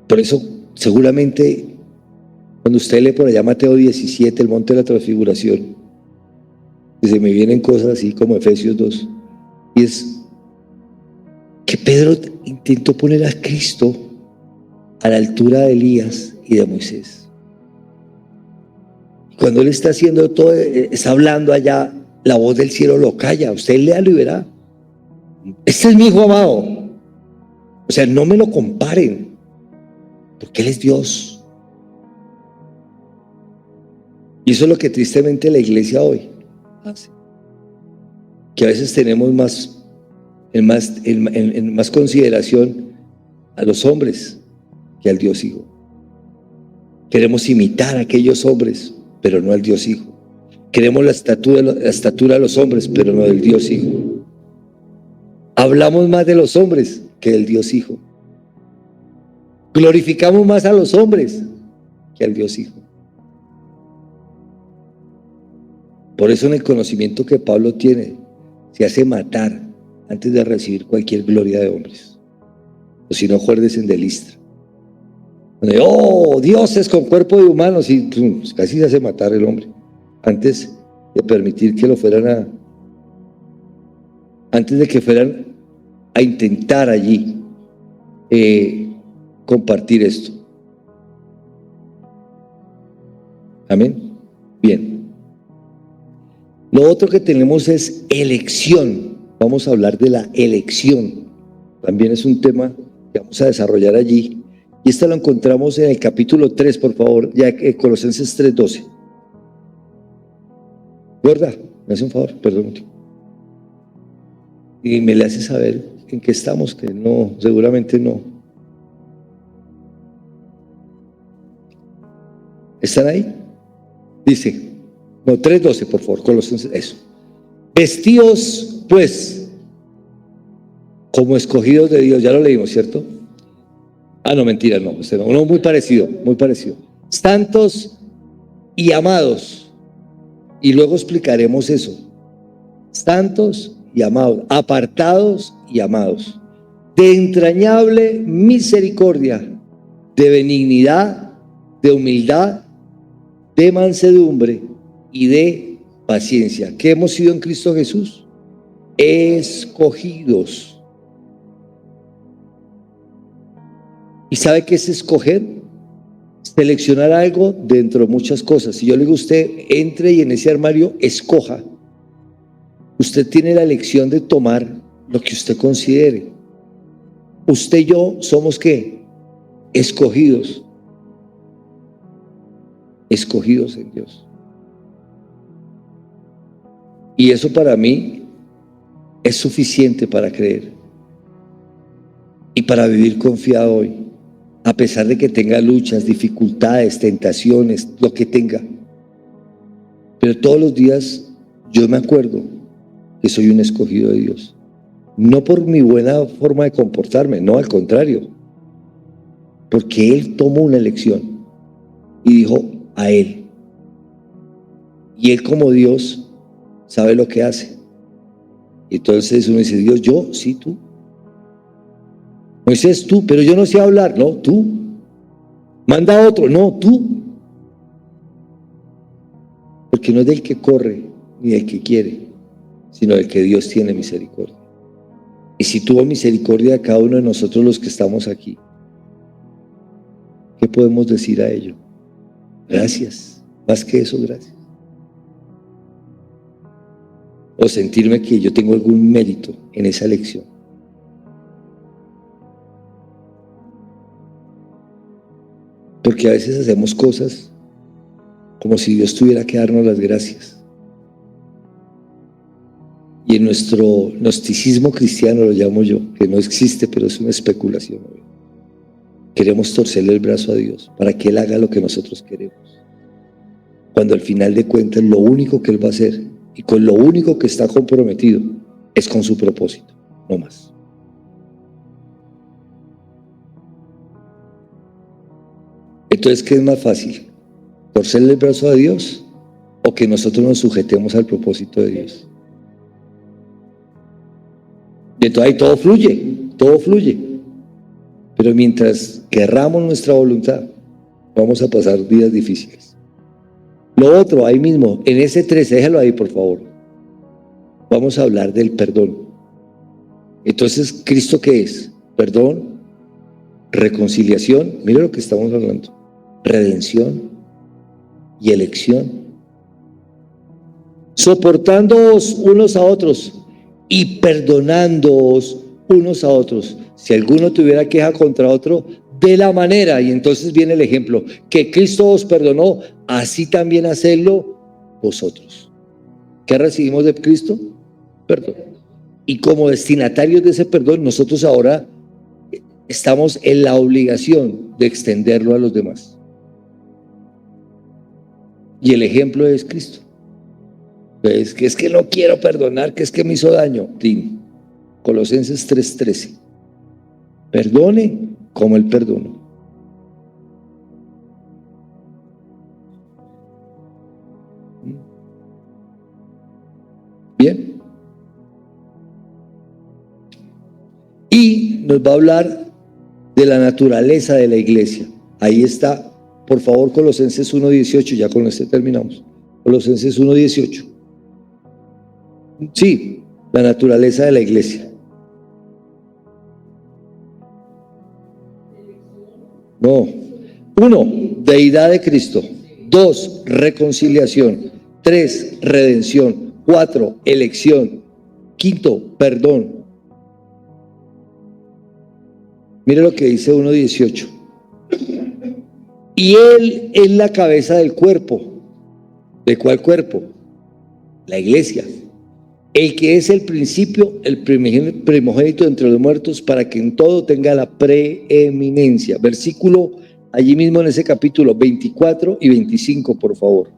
Por eso seguramente cuando usted lee por allá Mateo 17, el monte de la transfiguración, y se me vienen cosas así como Efesios 2, y es que Pedro intentó poner a Cristo a la altura de Elías y de Moisés. Cuando él está haciendo todo, está hablando allá, la voz del cielo lo calla. Usted léalo y verá. Este es mi hijo amado. O sea, no me lo comparen, porque Él es Dios. Y eso es lo que tristemente la iglesia hoy hace. Que a veces tenemos en más consideración a los hombres que al Dios Hijo. Queremos imitar a aquellos hombres, pero no al Dios Hijo. Queremos la estatura de los hombres, pero no del Dios Hijo. Hablamos más de los hombres que del Dios Hijo. Glorificamos más a los hombres que al Dios Hijo. Por eso en el conocimiento que Pablo tiene, se hace matar antes de recibir cualquier gloria de hombres. O si no, acuérdense de Listra. Dioses con cuerpo de humanos, y casi se hace matar el hombre antes de permitir que lo fueran antes de que fueran a intentar allí compartir esto. Amén. Bien. Lo otro que tenemos es elección. Vamos a hablar de la elección. También es un tema que vamos a desarrollar allí. Y esta lo encontramos en el capítulo 3, por favor, ya que Colosenses 3:12. Gorda, me hace un favor, perdón. Y me le hace saber en qué estamos, que no, seguramente no. ¿Están ahí? Dice, no, 3:12, por favor, Colosenses, eso. Vestidos, pues, como escogidos de Dios, ya lo leímos, ¿cierto? Ah, no, mentira, no, usted no, no, muy parecido, muy parecido. Santos y amados. Y luego explicaremos eso. Santos y amados, apartados y amados. De entrañable misericordia, de benignidad, de humildad, de mansedumbre y de paciencia. ¿Qué hemos sido en Cristo Jesús? Escogidos. ¿Y sabe qué es escoger? Seleccionar algo dentro de muchas cosas. Si yo le digo a usted, entre y en ese armario, escoja. Usted tiene la elección de tomar lo que usted considere. Usted y yo somos ¿qué? Escogidos. Escogidos en Dios. Y eso para mí es suficiente para creer y para vivir confiado hoy, a pesar de que tenga luchas, dificultades, tentaciones, lo que tenga. Pero todos los días yo me acuerdo que soy un escogido de Dios. No por mi buena forma de comportarme, no, al contrario, porque Él tomó una elección y dijo a Él. Y Él como Dios sabe lo que hace. Y entonces uno dice, Dios, yo, sí, tú. Moisés, tú, pero yo no sé hablar, no, tú. Manda a otro, no, tú. Porque no es del que corre ni del que quiere, sino del que Dios tiene misericordia. Y si tuvo misericordia de cada uno de nosotros los que estamos aquí, ¿qué podemos decir a ello? Gracias, más que eso, gracias. O sentirme que yo tengo algún mérito en esa elección. Porque a veces hacemos cosas como si Dios tuviera que darnos las gracias. Y en nuestro gnosticismo cristiano, lo llamo yo, que no existe, pero es una especulación. Queremos torcerle el brazo a Dios para que Él haga lo que nosotros queremos. Cuando al final de cuentas lo único que Él va a hacer y con lo único que está comprometido es con su propósito, no más. Entonces, ¿qué es más fácil? ¿Torcerle el brazo a Dios o que nosotros nos sujetemos al propósito de Dios? Y entonces ahí todo fluye, todo fluye. Pero mientras querramos nuestra voluntad, vamos a pasar días difíciles. Lo otro, ahí mismo, en ese 13, déjalo ahí por favor. Vamos a hablar del perdón. Entonces, ¿Cristo qué es? Perdón, reconciliación, mira lo que estamos hablando, redención y elección. Soportándoos unos a otros y perdonándoos unos a otros. Si alguno tuviera queja contra otro, de la manera, y entonces viene el ejemplo, que Cristo os perdonó, así también hacedlo vosotros. ¿Qué recibimos de Cristo? Perdón. Y como destinatarios de ese perdón, nosotros ahora estamos en la obligación de extenderlo a los demás. Y el ejemplo es Cristo. Pues, que es que no quiero perdonar, que es que me hizo daño. Tin. Colosenses 3:13. Perdone como Él perdonó. Bien. Y nos va a hablar de la naturaleza de la iglesia. Ahí está, por favor, Colosenses 1:18, ya con este terminamos. Colosenses 1:18. Sí, la naturaleza de la iglesia. No. 1, deidad de Cristo. 2, reconciliación. 3, redención. 4, elección. 5, perdón. Mire lo que dice 1:18. Y Él es la cabeza del cuerpo. ¿De cuál cuerpo? La iglesia. El que es el principio, el primogénito entre los muertos, para que en todo tenga la preeminencia. Versículo allí mismo en ese capítulo 24 y 25, por favor.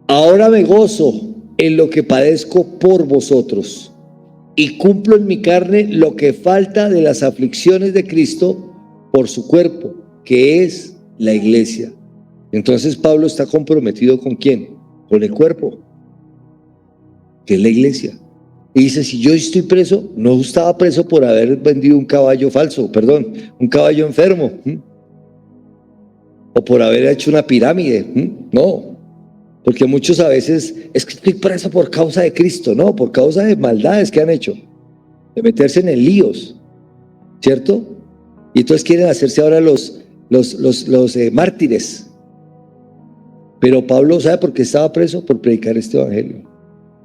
Ahora me gozo en lo que padezco por vosotros, y cumplo en mi carne lo que falta de las aflicciones de Cristo por su cuerpo, que es la iglesia. Entonces Pablo está comprometido ¿con quién? Con el cuerpo, que es la iglesia. Y dice, si yo estoy preso, no estaba preso por haber vendido un caballo falso, perdón, un caballo enfermo, o por haber hecho una pirámide, no, porque muchos a veces, es que estoy preso por causa de Cristo, no, por causa de maldades que han hecho, de meterse en líos, ¿cierto? Y entonces quieren hacerse ahora los mártires. Pero Pablo, ¿sabe por qué estaba preso? Por predicar este evangelio.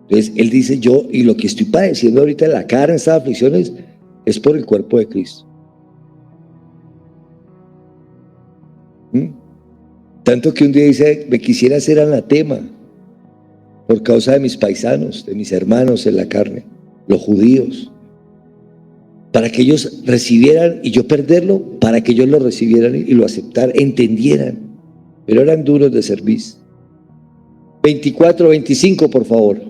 Entonces él dice, yo, y lo que estoy padeciendo ahorita en la cara, en estas aflicciones, es por el cuerpo de Cristo. Tanto que un día dice, me quisiera hacer anatema por causa de mis paisanos, de mis hermanos en la carne, los judíos, para que ellos recibieran y yo perderlo, para que ellos lo recibieran y lo aceptaran, entendieran, pero eran duros de servir. 24, 25, por favor.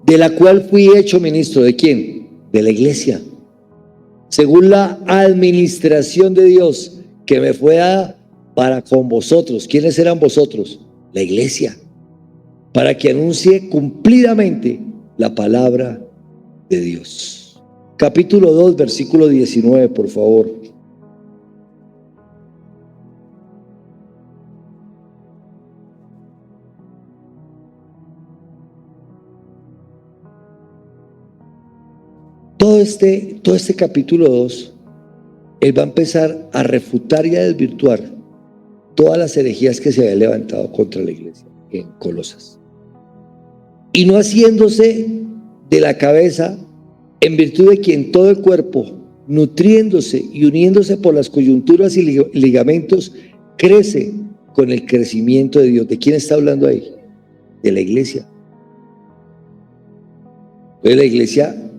De la cual fui hecho ministro, ¿de quién? De la iglesia, según la administración de Dios que me fue dada para con vosotros. ¿Quiénes eran vosotros? La iglesia, para que anuncie cumplidamente la palabra de Dios. Capítulo 2, versículo 19, por favor. Todo este capítulo 2, él va a empezar a refutar y a desvirtuar todas las herejías que se habían levantado contra la iglesia en Colosas. Y no haciéndose de la cabeza, en virtud de quien todo el cuerpo, nutriéndose y uniéndose por las coyunturas y ligamentos, crece con el crecimiento de Dios. ¿De quién está hablando ahí? De la iglesia. Entonces la iglesia,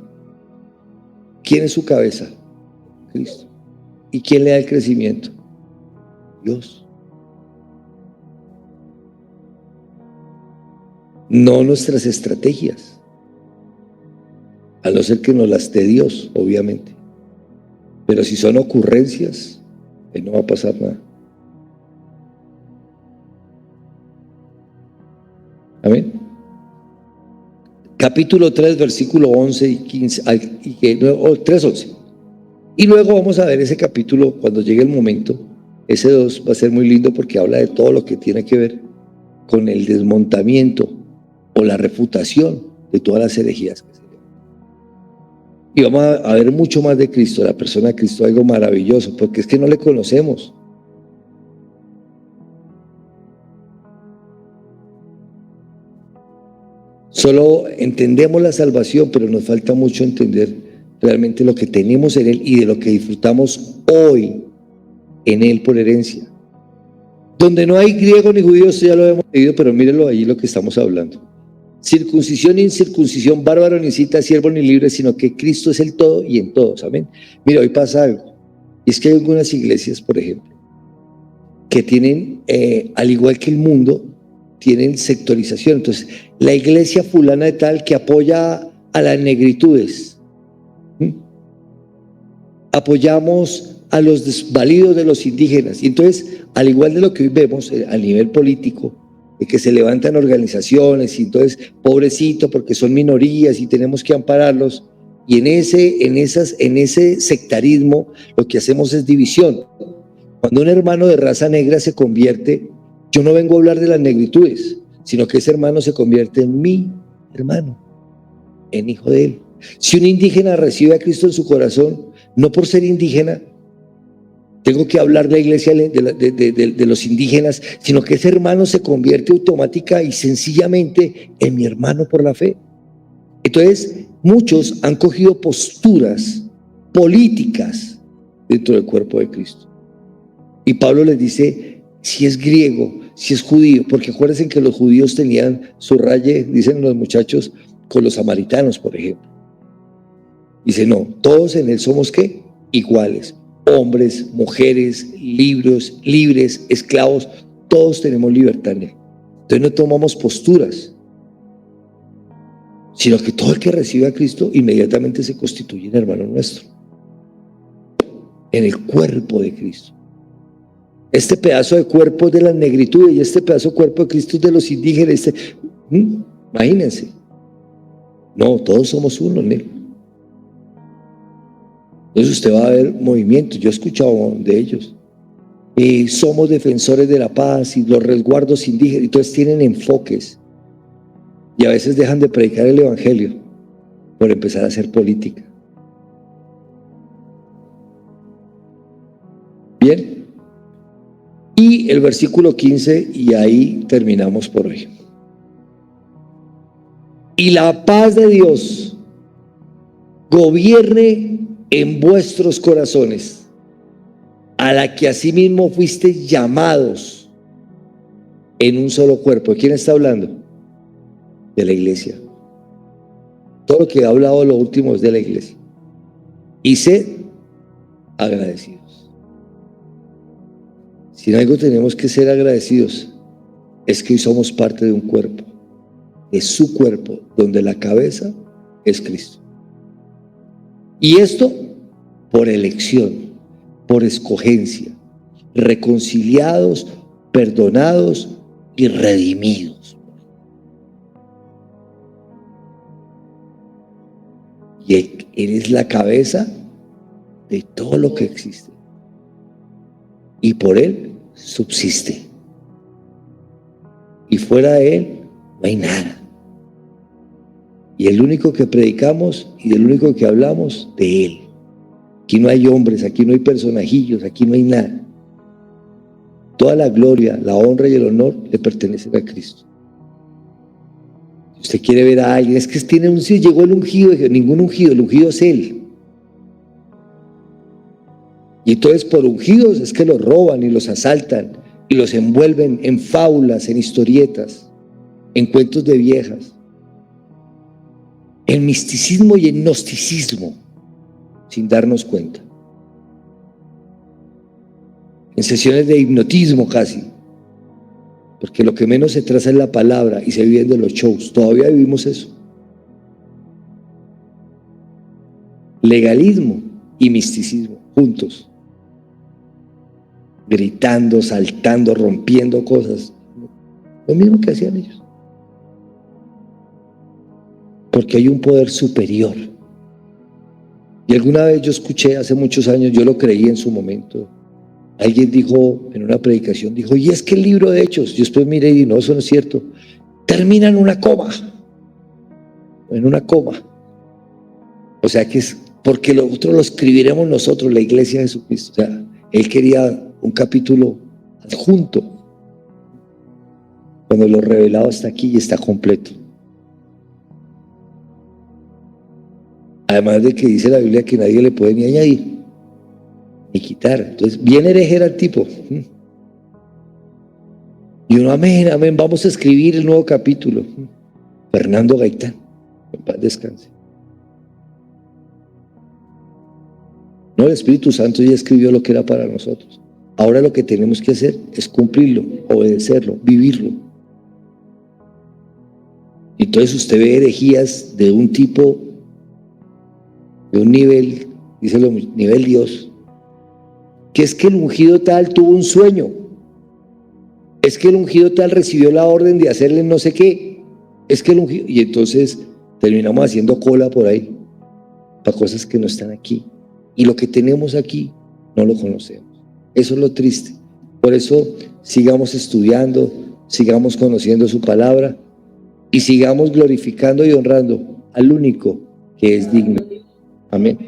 ¿quién es su cabeza? Cristo. ¿Y quién le da el crecimiento? Dios. No nuestras estrategias, a no ser que nos las dé Dios, obviamente. Pero si son ocurrencias, ahí no va a pasar nada. Amén. Capítulo 3, versículo 11 y 15, 3:11. Y luego vamos a ver ese capítulo cuando llegue el momento. Ese 2 va a ser muy lindo porque habla de todo lo que tiene que ver con el desmontamiento o la refutación de todas las herejías que se ven. Y vamos a ver mucho más de Cristo, la persona de Cristo, algo maravilloso, porque es que no le conocemos. Solo entendemos la salvación, pero nos falta mucho entender realmente lo que tenemos en Él y de lo que disfrutamos hoy en Él por herencia. Donde no hay griego ni judío, esto ya lo hemos leído, pero mírenlo allí lo que estamos hablando. Circuncisión ni incircuncisión, bárbaro ni cita, siervo ni libre, sino que Cristo es el todo y en todos. Amén. Mira, hoy pasa algo. Y es que hay algunas iglesias, por ejemplo, que tienen, al igual que el mundo, tienen sectorización. Entonces, la iglesia fulana de tal que apoya a las negritudes. Apoyamos a los desvalidos de los indígenas. Y entonces, al igual de lo que hoy vemos a nivel político, de que se levantan organizaciones y entonces, pobrecito, porque son minorías y tenemos que ampararlos. Y en ese sectarismo, lo que hacemos es división. Cuando un hermano de raza negra se convierte, yo no vengo a hablar de las negritudes, sino que ese hermano se convierte en mi hermano, en hijo de él. Si un indígena recibe a Cristo en su corazón, no por ser indígena, tengo que hablar de la iglesia de los indígenas, sino que ese hermano se convierte automática y sencillamente en mi hermano por la fe. Entonces, muchos han cogido posturas políticas dentro del cuerpo de Cristo. Y Pablo les dice, si es griego, si es judío, porque acuérdense que los judíos tenían su raye, dicen los muchachos, con los samaritanos, por ejemplo. Dice, no, todos en él somos ¿qué? Iguales. Hombres, mujeres, libres, esclavos, todos tenemos libertad en él. Entonces no tomamos posturas, sino que todo el que recibe a Cristo inmediatamente se constituye en hermano nuestro, en el cuerpo de Cristo. Este pedazo de cuerpo es de las negritudes y este pedazo de cuerpo de Cristo es de los indígenas. Imagínense. No, todos somos uno, negro. Entonces usted va a ver movimientos, yo he escuchado de ellos. Somos defensores de la paz y los resguardos indígenas, entonces tienen enfoques y a veces dejan de predicar el evangelio por empezar a hacer política. Bien, y el versículo 15, y ahí terminamos por hoy. Y la paz de Dios gobierne en vuestros corazones, a la que asimismo fuisteis llamados en un solo cuerpo. ¿De quién está hablando? De la iglesia. Todo lo que he hablado lo último es de la iglesia. Y sed agradecidos. Si en algo tenemos que ser agradecidos, es que hoy somos parte de un cuerpo, de su cuerpo, donde la cabeza es Cristo. Y esto por elección, por escogencia, reconciliados, perdonados y redimidos. Y eres la cabeza de todo lo que existe. Y por él subsiste. Y fuera de él no hay nada. Y el único que predicamos y el único que hablamos, de él. Aquí no hay hombres, aquí no hay personajillos, aquí no hay nada. Toda la gloria, la honra y el honor le pertenecen a Cristo. Si usted quiere ver a alguien, es que tiene un sí, llegó el ungido, ningún ungido, el ungido es él. Y entonces por ungidos es que los roban y los asaltan y los envuelven en fábulas, en historietas, en cuentos de viejas, en misticismo y en gnosticismo, sin darnos cuenta. En sesiones de hipnotismo casi, porque lo que menos se traza es la palabra y se viven de los shows. Todavía vivimos eso. Legalismo y misticismo juntos, gritando, saltando, rompiendo cosas, lo mismo que hacían ellos, porque hay un poder superior. Y alguna vez yo escuché, hace muchos años, yo lo creí en su momento, alguien dijo en una predicación, dijo, y es que el libro de Hechos, yo después miré y no, eso no es cierto, termina en una coma, o sea que es porque nosotros lo escribiremos nosotros, la iglesia de Jesucristo. O sea, él quería un capítulo adjunto, cuando lo revelado está aquí y está completo. Además de que dice la Biblia que nadie le puede ni añadir ni quitar. Entonces, bien hereje era el tipo. Y uno, amén, amén, vamos a escribir el nuevo capítulo. Fernando Gaitán, en paz descanse. No, el Espíritu Santo ya escribió lo que era para nosotros. Ahora lo que tenemos que hacer es cumplirlo, obedecerlo, vivirlo. Entonces usted ve herejías de un tipo, de un nivel, dice lo nivel Dios, que es que el ungido tal tuvo un sueño, es que el ungido tal recibió la orden de hacerle no sé qué, es que el ungido, y entonces terminamos haciendo cola por ahí para cosas que no están aquí, y lo que tenemos aquí no lo conocemos. Eso es lo triste. Por eso sigamos estudiando, sigamos conociendo su palabra y sigamos glorificando y honrando al único que es digno. Amén.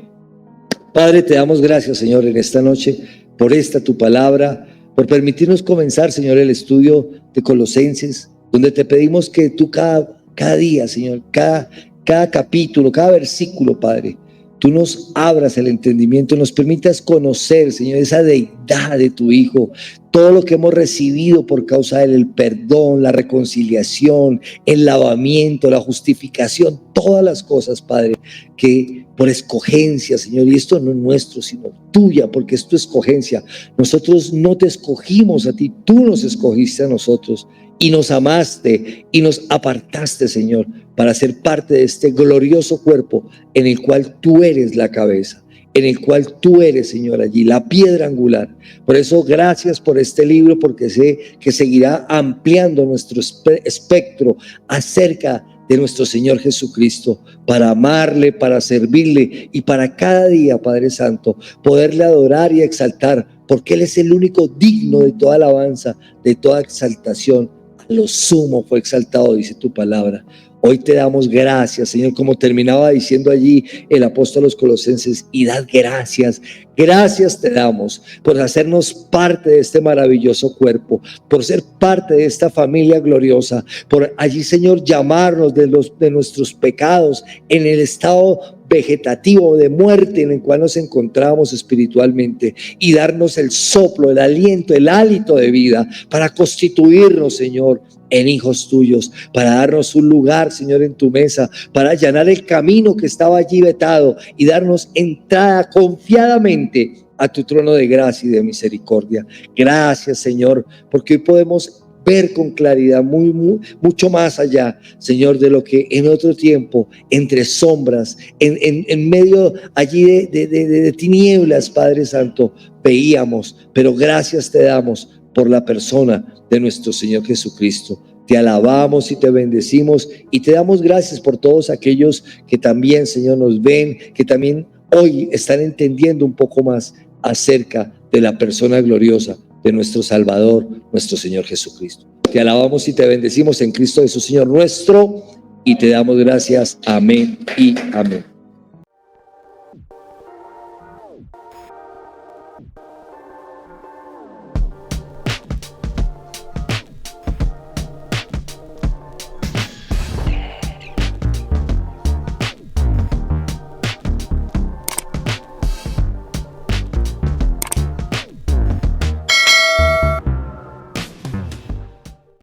Padre, te damos gracias, Señor, en esta noche por esta tu palabra, por permitirnos comenzar, Señor, el estudio de Colosenses, donde te pedimos que tú cada día, Señor, cada capítulo, cada versículo, Padre, tú nos abras el entendimiento, nos permitas conocer, Señor, esa deidad de tu Hijo, todo lo que hemos recibido por causa de él, el perdón, la reconciliación, el lavamiento, la justificación, todas las cosas, Padre, que por escogencia, Señor, y esto no es nuestro, sino tuya, porque es tu escogencia. Nosotros no te escogimos a ti, tú nos escogiste a nosotros y nos amaste y nos apartaste, Señor, para ser parte de este glorioso cuerpo en el cual tú eres la cabeza, en el cual tú eres, Señor, allí, la piedra angular. Por eso, gracias por este libro, porque sé que seguirá ampliando nuestro espectro acerca de nuestro Señor Jesucristo, para amarle, para servirle y para cada día, Padre Santo, poderle adorar y exaltar, porque Él es el único digno de toda alabanza, de toda exaltación. A lo sumo fue exaltado, dice tu palabra. Hoy te damos gracias, Señor, como terminaba diciendo allí el apóstol a los Colosenses, y dad gracias. Gracias te damos por hacernos parte de este maravilloso cuerpo, por ser parte de esta familia gloriosa, por allí, Señor, llamarnos de nuestros pecados en el estado vegetativo de muerte en el cual nos encontramos espiritualmente, y darnos el soplo, el aliento, el hálito de vida para constituirnos, Señor, en hijos tuyos, para darnos un lugar, Señor, en tu mesa, para allanar el camino que estaba allí vetado y darnos entrada confiadamente a tu trono de gracia y de misericordia. Gracias, Señor, porque hoy podemos ver con claridad mucho más allá, Señor, de lo que en otro tiempo, entre sombras, en medio allí de tinieblas, Padre Santo, veíamos. Pero gracias te damos por la persona de nuestro Señor Jesucristo. Te alabamos y te bendecimos y te damos gracias por todos aquellos que también, Señor, nos ven, que también hoy están entendiendo un poco más acerca de la persona gloriosa de nuestro Salvador, nuestro Señor Jesucristo. Te alabamos y te bendecimos en Cristo Jesús, Señor nuestro, y te damos gracias. Amén y amén.